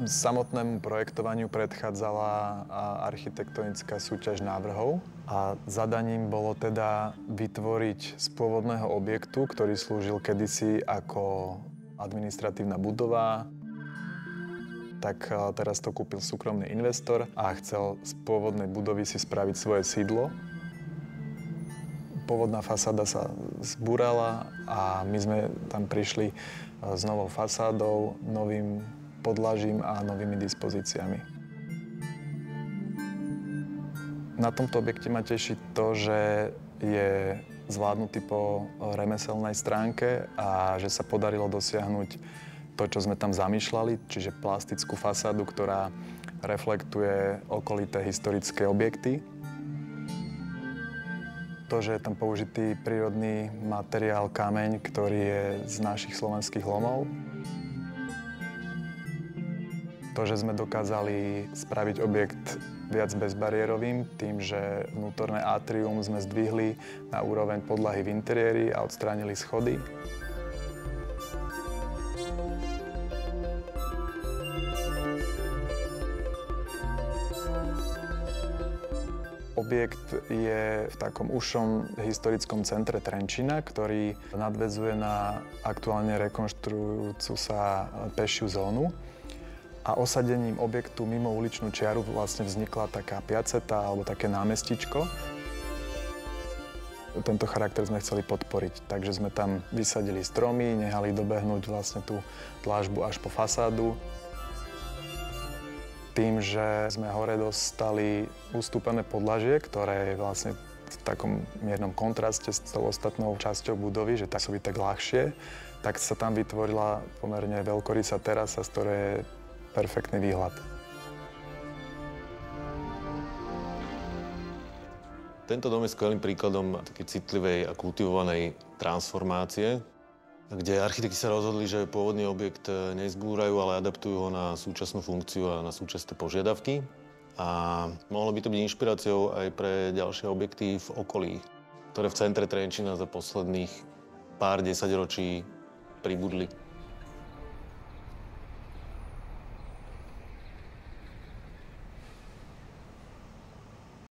Samotnému projektovaniu predchádzala architektonická súťaž návrhov a zadaním bolo teda vytvoriť z pôvodného objektu, ktorý slúžil kedysi ako administratívna budova, tak teraz to kúpil súkromný investor a chcel z pôvodnej budovy si spraviť svoje sídlo. Pôvodná fasáda sa zbúrala a my sme tam prišli s novou fasádou, novým podlažím a novými dispozíciami. Na tomto objekte ma teší to, že je zvládnutý po remeselnej stránke a že sa podarilo dosiahnuť to, čo sme tam zamýšľali, čiže plastickú fasádu, ktorá reflektuje okolité historické objekty. To, že je tam použitý prírodný materiál kameň, ktorý je z našich slovenských lomov. To, že sme dokázali spraviť objekt viac bezbariérovým tým, že vnútorné atrium sme zdvihli na úroveň podlahy v interiéri a odstránili schody. Objekt je v takom užšom historickom centre Trenčína, ktorý nadväzuje na aktuálne rekonštruujúcu sa pešiu zónu. A osadením objektu mimo uličnú čiaru vlastne vznikla taká piaceta alebo také námestičko. Tento charakter sme chceli podporiť, takže sme tam vysadili stromy, nehali dobehnúť vlastne tú dlážbu až po fasádu. Tým, že sme hore dostali ustúpené podlažie, ktoré je vlastne v takom miernom kontraste s tou ostatnou časťou budovy, že tak sú tak ľahšie, tak sa tam vytvorila pomerne veľkorysá terasa, z ktorej je perfektný výhľad. Tento dom je skvelým príkladom takej citlivej a kultivovanej transformácie, kde architekti sa rozhodli, že pôvodný objekt nezbúrajú, ale adaptujú ho na súčasnú funkciu a na súčasné požiadavky. A mohlo by to byť inšpiráciou aj pre ďalšie objekty v okolí, ktoré v centre Trenčína za posledných pár desaťročí pribudli.